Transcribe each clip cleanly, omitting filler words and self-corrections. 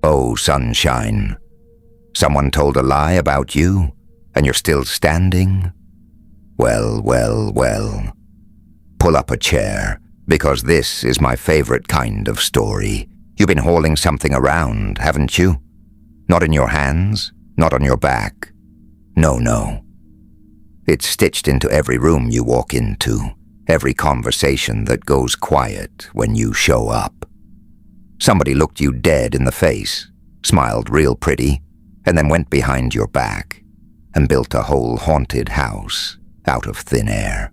Oh, sunshine. Someone told a lie about you, and you're still standing? Well, well, well. Pull up a chair, because this is my favorite kind of story. You've been hauling something around, haven't you? Not in your hands, not on your back. No, no. It's stitched into every room you walk into, every conversation that goes quiet when you show up. Somebody looked you dead in the face, smiled real pretty, and then went behind your back and built a whole haunted house out of thin air.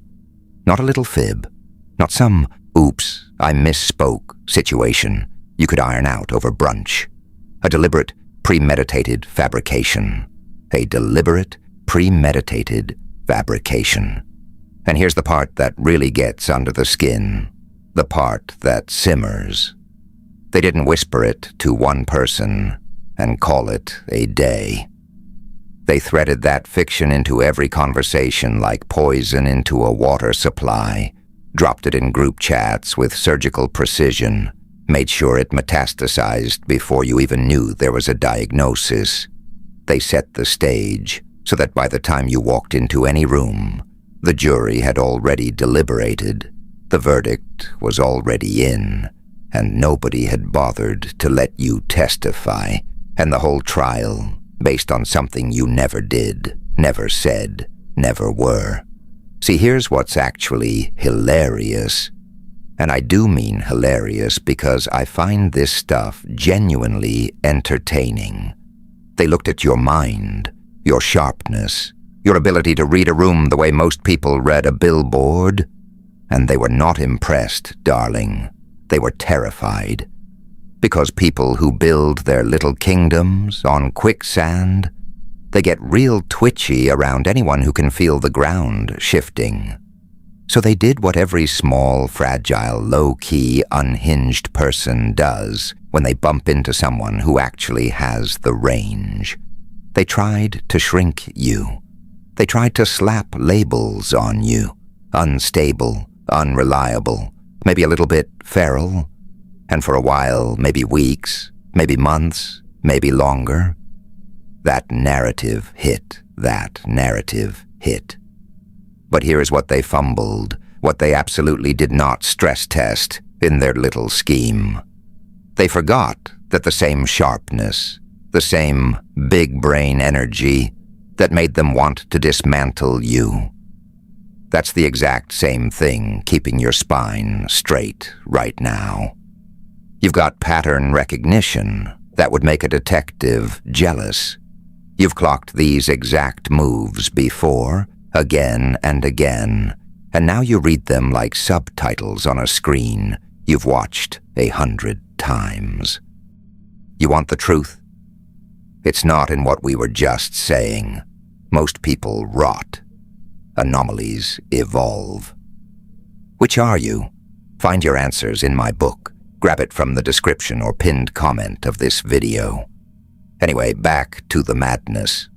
Not a little fib, not some oops, I misspoke situation you could iron out over brunch. A deliberate, premeditated fabrication. A deliberate, premeditated fabrication. And here's the part that really gets under the skin, the part that simmers. They didn't whisper it to one person and call it a day. They threaded that fiction into every conversation like poison into a water supply, dropped it in group chats with surgical precision, made sure it metastasized before you even knew there was a diagnosis. They set the stage so that by the time you walked into any room, the jury had already deliberated, the verdict was already in, and nobody had bothered to let you testify, and the whole trial based on something you never did, never said, never were. See, here's what's actually hilarious. And I do mean hilarious because I find this stuff genuinely entertaining. They looked at your mind, your sharpness, your ability to read a room the way most people read a billboard, and they were not impressed, darling. They were terrified. Because people who build their little kingdoms on quicksand, they get real twitchy around anyone who can feel the ground shifting. So they did what every small, fragile, low-key, unhinged person does when they bump into someone who actually has the range. They tried to shrink you. They tried to slap labels on you. Unstable, unreliable, maybe a little bit feral, and for a while, maybe weeks, maybe months, maybe longer. That narrative hit. But here's what they fumbled, what they absolutely did not stress test in their little scheme. They forgot that the same sharpness, the same big brain energy that made them want to dismantle you, that's the exact same thing keeping your spine straight right now. You've got pattern recognition that would make a detective jealous. You've clocked these exact moves before, again and again, and now you read them like subtitles on a screen you've watched 100 times. You want the truth? It's not in what we were just saying. Most people rot. Anomalies evolve. Which are you? Find your answers in my book. Grab it from the description or pinned comment of this video. Anyway, back to the madness.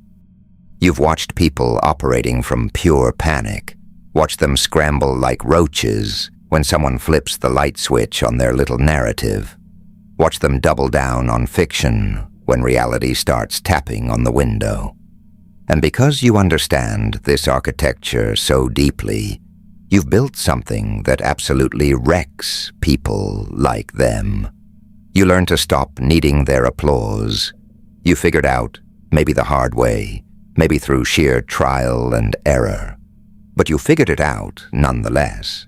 You've watched people operating from pure panic. Watch them scramble like roaches when someone flips the light switch on their little narrative. Watch them double down on fiction when reality starts tapping on the window. And because you understand this architecture so deeply, you've built something that absolutely wrecks people like them. You learn to stop needing their applause. You figured out, maybe the hard way, maybe through sheer trial and error, but you figured it out nonetheless.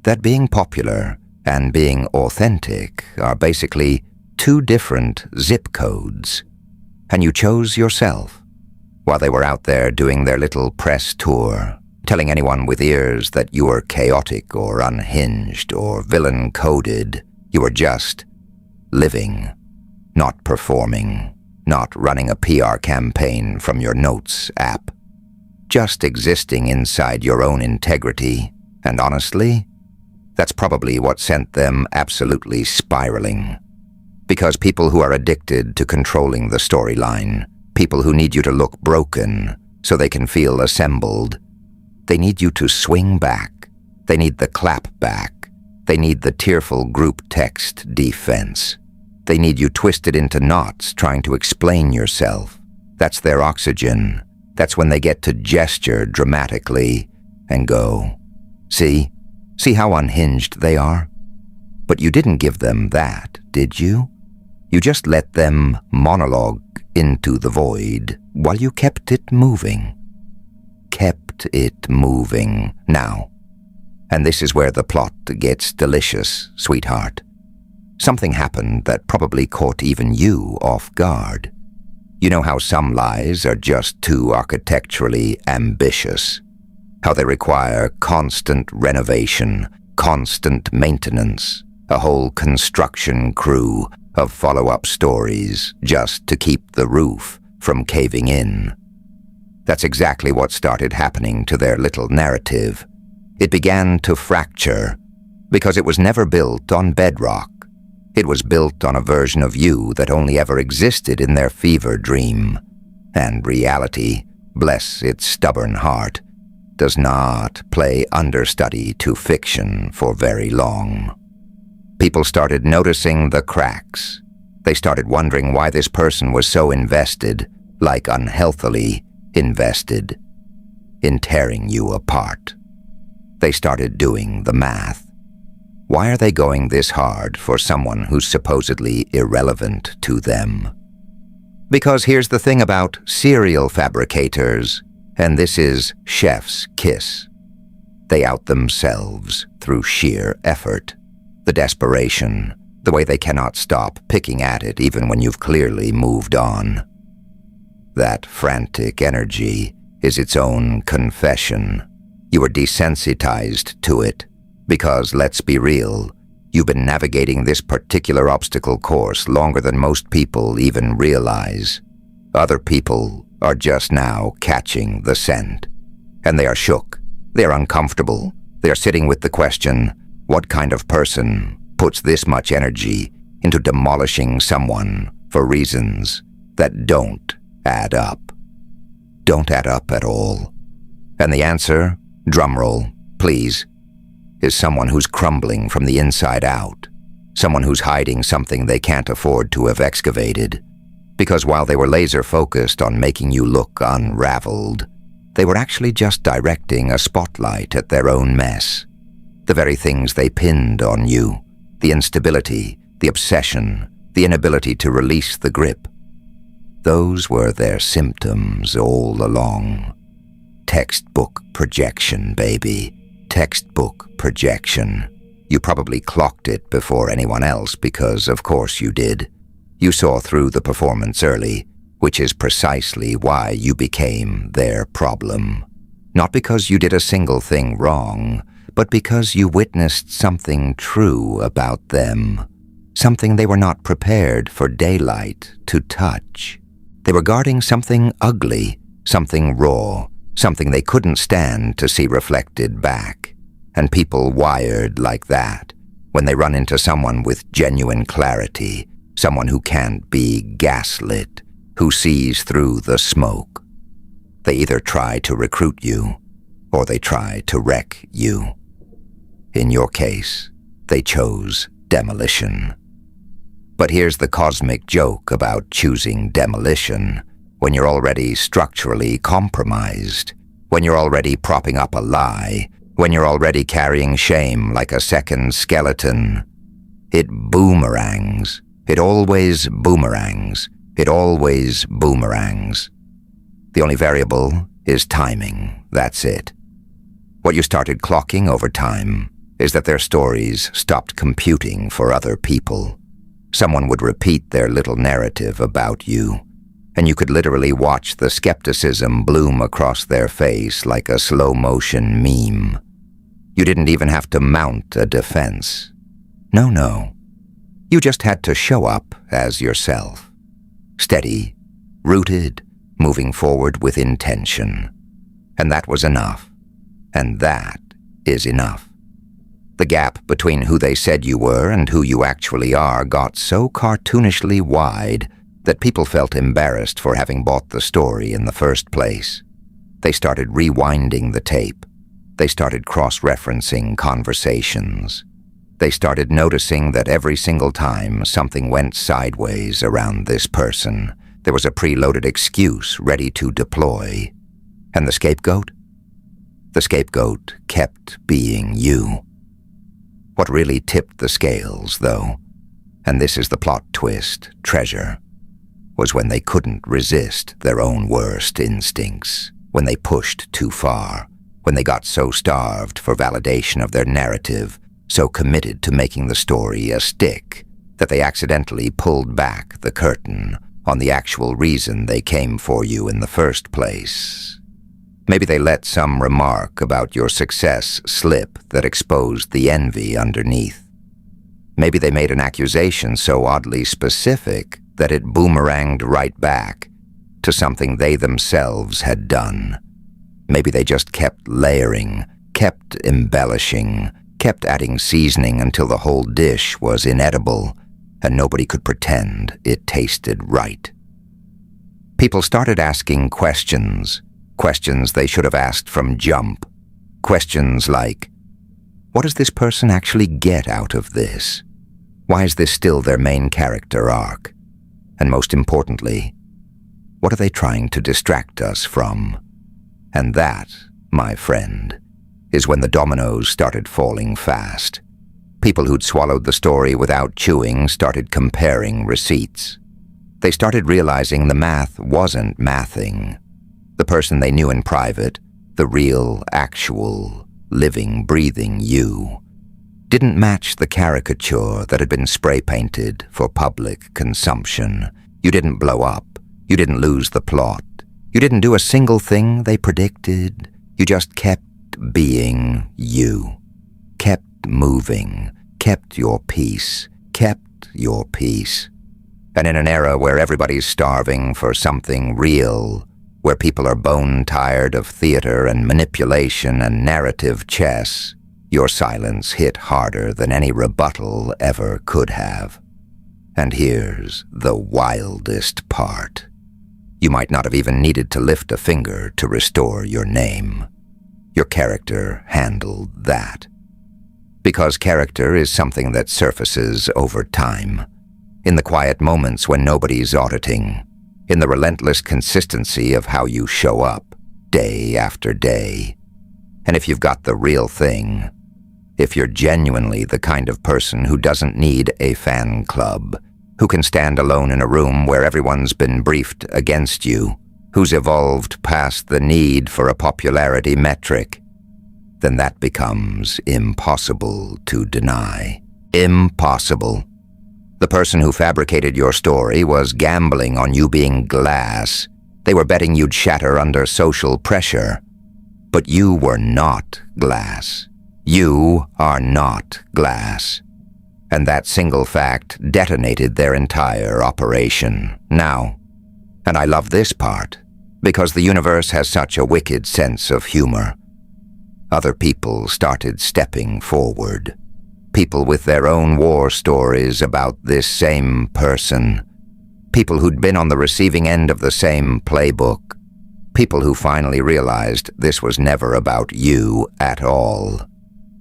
That being popular and being authentic are basically two different zip codes, and you chose yourself while they were out there doing their little press tour, telling anyone with ears that you were chaotic or unhinged or villain-coded. You were just living, not performing, not running a PR campaign from your notes app, just existing inside your own integrity. And honestly, that's probably what sent them absolutely spiraling. Because people who are addicted to controlling the storyline, people who need you to look broken so they can feel assembled, they need you to swing back. They need the clap back. They need the tearful group text defense. They need you twisted into knots trying to explain yourself. That's their oxygen. That's when they get to gesture dramatically and go, "See? See how unhinged they are?" But you didn't give them that, did you? You just let them monologue into the void while you kept it moving. Kept it moving. Now. And this is where the plot gets delicious, sweetheart. Something happened that probably caught even you off guard. You know how some lies are just too architecturally ambitious? How they require constant renovation, constant maintenance, a whole construction crew of follow-up stories just to keep the roof from caving in. That's exactly what started happening to their little narrative. It began to fracture because it was never built on bedrock. It was built on a version of you that only ever existed in their fever dream. And reality, bless its stubborn heart, does not play understudy to fiction for very long. People started noticing the cracks. They started wondering why this person was so invested, like unhealthily invested, in tearing you apart. They started doing the math. Why are they going this hard for someone who's supposedly irrelevant to them? Because here's the thing about serial fabricators, and this is chef's kiss. They out themselves through sheer effort. The desperation, the way they cannot stop picking at it even when you've clearly moved on. That frantic energy is its own confession. You are desensitized to it because, let's be real, you've been navigating this particular obstacle course longer than most people even realize. Other people are just now catching the scent. And they are shook. They are uncomfortable. They are sitting with the question, what kind of person puts this much energy into demolishing someone for reasons that don't add up? Don't add up at all. And the answer, drumroll, please, is someone who's crumbling from the inside out. Someone who's hiding something they can't afford to have excavated. Because while they were laser-focused on making you look unraveled, they were actually just directing a spotlight at their own mess. The very things they pinned on you, the instability, the obsession, the inability to release the grip. Those were their symptoms all along. Textbook projection, baby. Textbook projection. You probably clocked it before anyone else because, of course, you did. You saw through the performance early, which is precisely why you became their problem. Not because you did a single thing wrong, but because you witnessed something true about them. Something they were not prepared for daylight to touch. They were guarding something ugly, something raw, something they couldn't stand to see reflected back. And people wired like that, when they run into someone with genuine clarity, someone who can't be gaslit, who sees through the smoke. They either try to recruit you, or they try to wreck you. In your case, they chose demolition. But here's the cosmic joke about choosing demolition when you're already structurally compromised, when you're already propping up a lie, when you're already carrying shame like a second skeleton. It boomerangs. It always boomerangs. It always boomerangs. The only variable is timing. That's it. What you started clocking over time is that their stories stopped computing for other people. Someone would repeat their little narrative about you, and you could literally watch the skepticism bloom across their face like a slow-motion meme. You didn't even have to mount a defense. No. You just had to show up as yourself. Steady, rooted, moving forward with intention. And that was enough. And that is enough. The gap between who they said you were and who you actually are got so cartoonishly wide that people felt embarrassed for having bought the story in the first place. They started rewinding the tape. They started cross-referencing conversations. They started noticing that every single time something went sideways around this person, there was a preloaded excuse ready to deploy. And the scapegoat? The scapegoat kept being you. What really tipped the scales, though, and this is the plot twist, treasure, was when they couldn't resist their own worst instincts, when they pushed too far, when they got so starved for validation of their narrative, so committed to making the story a stick, that they accidentally pulled back the curtain on the actual reason they came for you in the first place. Maybe they let some remark about your success slip that exposed the envy underneath. Maybe they made an accusation so oddly specific that it boomeranged right back to something they themselves had done. Maybe they just kept layering, kept embellishing, kept adding seasoning until the whole dish was inedible and nobody could pretend it tasted right. People started asking questions they should have asked from jump. Questions like, what does this person actually get out of this? Why is this still their main character arc? And most importantly, what are they trying to distract us from? And that, my friend, is when the dominoes started falling fast. People who'd swallowed the story without chewing started comparing receipts. They started realizing the math wasn't mathing. The person they knew in private, the real, actual, living, breathing you, didn't match the caricature that had been spray-painted for public consumption. You didn't blow up. You didn't lose the plot. You didn't do a single thing they predicted. You just kept being you. Kept moving. Kept your peace. Kept your peace. And in an era where everybody's starving for something real, where people are bone-tired of theater and manipulation and narrative chess, your silence hit harder than any rebuttal ever could have. And here's the wildest part. You might not have even needed to lift a finger to restore your name. Your character handled that. Because character is something that surfaces over time, in the quiet moments when nobody's auditing, in the relentless consistency of how you show up, day after day. And if you've got the real thing, if you're genuinely the kind of person who doesn't need a fan club, who can stand alone in a room where everyone's been briefed against you, who's evolved past the need for a popularity metric, then that becomes impossible to deny. Impossible. The person who fabricated your story was gambling on you being glass. They were betting you'd shatter under social pressure. But you were not glass. You are not glass. And that single fact detonated their entire operation. Now, and I love this part, because the universe has such a wicked sense of humor. Other people started stepping forward. People with their own war stories about this same person. People who'd been on the receiving end of the same playbook. People who finally realized this was never about you at all.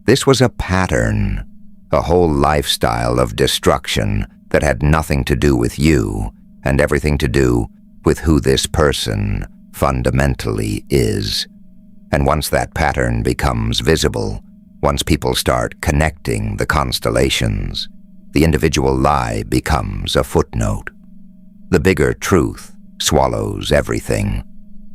This was a pattern, a whole lifestyle of destruction that had nothing to do with you and everything to do with who this person fundamentally is. And once that pattern becomes visible, once people start connecting the constellations, the individual lie becomes a footnote. The bigger truth swallows everything.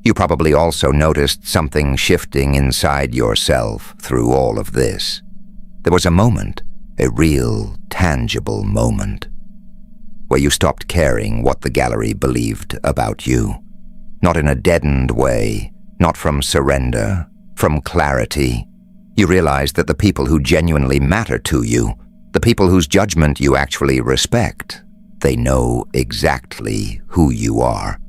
You probably also noticed something shifting inside yourself through all of this. There was a moment, a real, tangible moment, where you stopped caring what the gallery believed about you. Not in a deadened way, not from surrender, from clarity. You realized that the people who genuinely matter to you, the people whose judgment you actually respect, they know exactly who you are.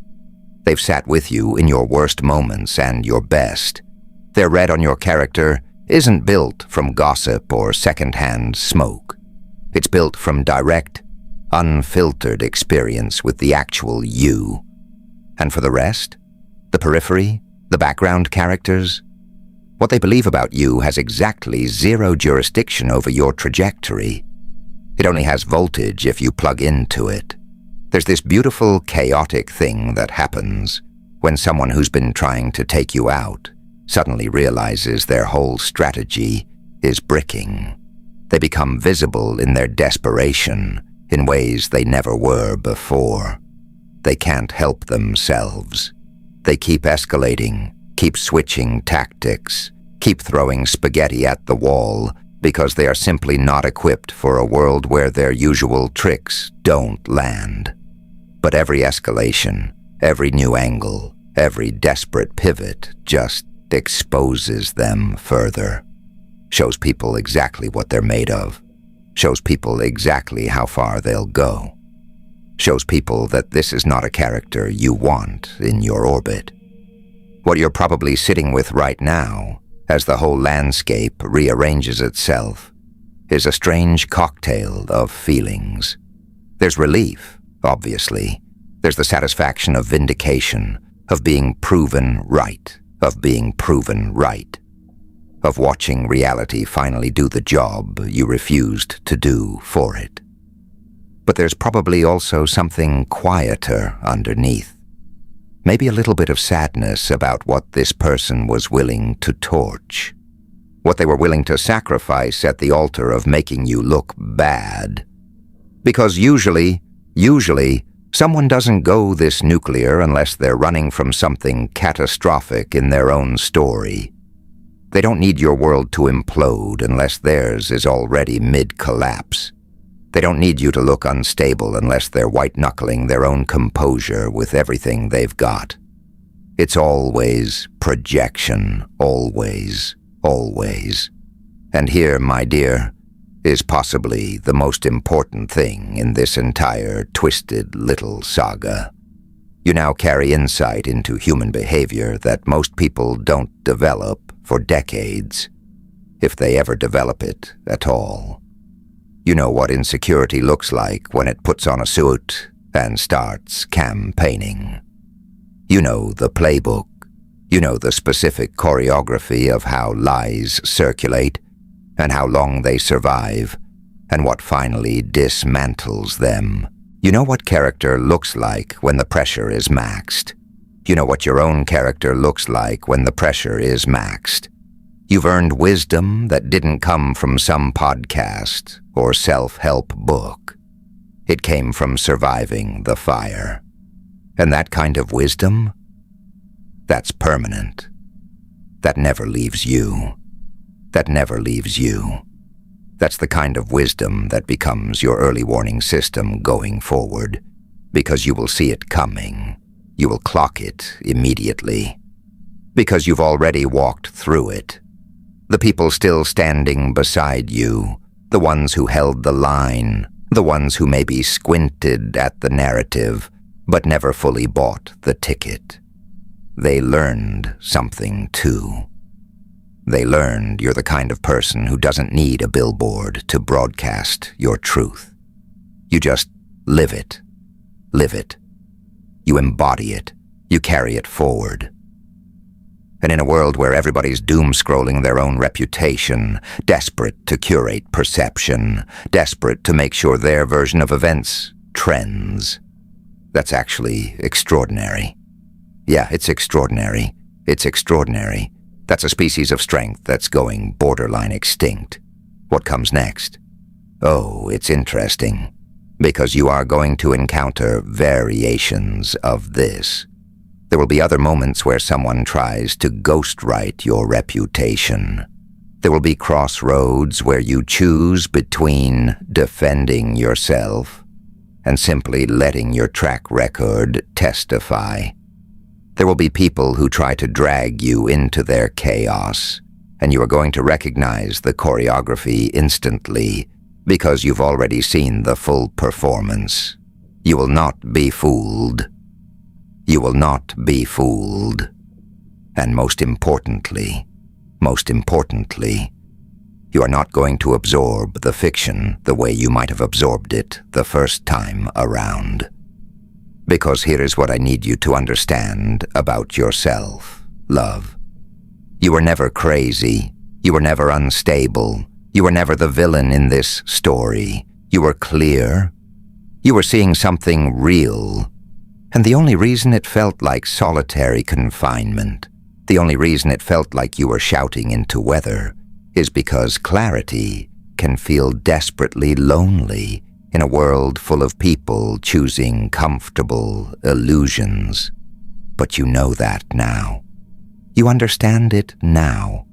They've sat with you in your worst moments and your best. Their read on your character isn't built from gossip or second-hand smoke. It's built from direct, unfiltered experience with the actual you. And for the rest, the periphery, the background characters, What they believe about you has exactly zero jurisdiction over your trajectory. It only has voltage if you plug into it. There's this beautiful, chaotic thing that happens when someone who's been trying to take you out suddenly realizes their whole strategy is bricking. They become visible in their desperation in ways they never were before. They can't help themselves. They keep escalating, keep switching tactics, keep throwing spaghetti at the wall because they are simply not equipped for a world where their usual tricks don't land. But every escalation, every new angle, every desperate pivot just exposes them further. Shows people exactly what they're made of. Shows people exactly how far they'll go. Shows people that this is not a character you want in your orbit. What you're probably sitting with right now, as the whole landscape rearranges itself, is a strange cocktail of feelings. There's relief, obviously. There's the satisfaction of vindication, of being proven right, of watching reality finally do the job you refused to do for it. But there's probably also something quieter underneath. Maybe a little bit of sadness about what this person was willing to torch. What they were willing to sacrifice at the altar of making you look bad. Because usually, someone doesn't go this nuclear unless they're running from something catastrophic in their own story. They don't need your world to implode unless theirs is already mid-collapse. They don't need you to look unstable unless they're white-knuckling their own composure with everything they've got. It's always projection, always. And here, my dear, is possibly the most important thing in this entire twisted little saga. You now carry insight into human behavior that most people don't develop for decades, if they ever develop it at all. You know what insecurity looks like when it puts on a suit and starts campaigning. You know the playbook. You know the specific choreography of how lies circulate and how long they survive and what finally dismantles them. You know what character looks like when the pressure is maxed. You know what your own character looks like when the pressure is maxed. You've earned wisdom that didn't come from some podcast or self-help book. It came from surviving the fire. And that kind of wisdom, that's permanent. That never leaves you. That's the kind of wisdom that becomes your early warning system going forward, because you will see it coming. You will clock it immediately. Because you've already walked through it. The people still standing beside you, the ones who held the line, the ones who maybe squinted at the narrative, but never fully bought the ticket. They learned something too. They learned you're the kind of person who doesn't need a billboard to broadcast your truth. You just live it. You embody it. You carry it forward. And in a world where everybody's doom-scrolling their own reputation, desperate to curate perception, desperate to make sure their version of events trends, that's actually extraordinary. Yeah, it's extraordinary. That's a species of strength that's going borderline extinct. What comes next? Oh, it's interesting, because you are going to encounter variations of this. There will be other moments where someone tries to ghostwrite your reputation. There will be crossroads where you choose between defending yourself and simply letting your track record testify. There will be people who try to drag you into their chaos, and you are going to recognize the choreography instantly because you've already seen the full performance. You will not be fooled. And most importantly, you are not going to absorb the fiction the way you might have absorbed it the first time around. Because here is what I need you to understand about yourself, love. You were never crazy. You were never unstable. You were never the villain in this story. You were clear. You were seeing something real. And the only reason it felt like solitary confinement, the only reason it felt like you were shouting into weather, is because clarity can feel desperately lonely in a world full of people choosing comfortable illusions. But you know that now. You understand it now.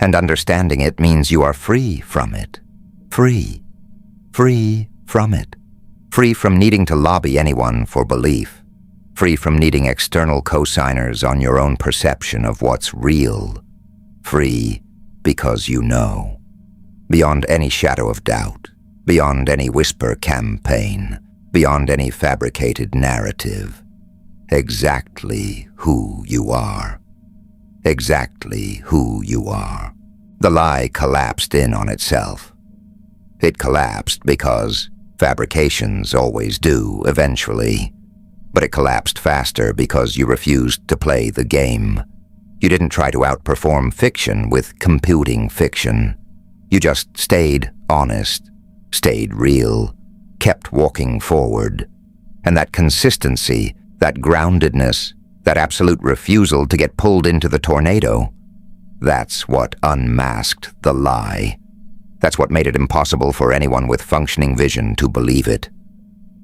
And understanding it means you are free from it. Free. Free from it. Free from needing to lobby anyone for belief. Free from needing external cosigners on your own perception of what's real. Free because you know. Beyond any shadow of doubt. Beyond any whisper campaign. Beyond any fabricated narrative. Exactly who you are. Exactly who you are. The lie collapsed in on itself. It collapsed because fabrications always do, eventually. But it collapsed faster because you refused to play the game. You didn't try to outperform fiction with computing fiction. You just stayed honest, stayed real, kept walking forward. And that consistency, that groundedness, that absolute refusal to get pulled into the tornado, that's what unmasked the lie. That's what made it impossible for anyone with functioning vision to believe it.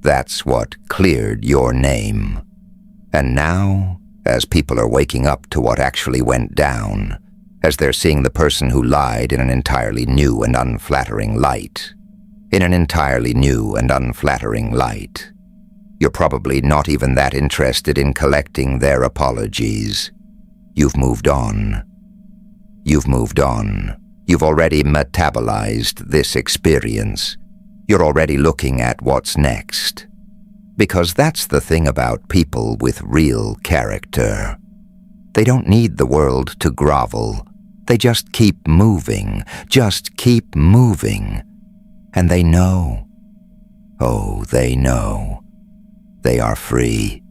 That's what cleared your name. And now, as people are waking up to what actually went down, as they're seeing the person who lied in an entirely new and unflattering light, in an entirely new and unflattering light, you're probably not even that interested in collecting their apologies. You've moved on. You've moved on. You've already metabolized this experience. You're already looking at what's next. Because that's the thing about people with real character. They don't need the world to grovel. They just keep moving. Just keep moving. And they know. Oh, they know. They are free.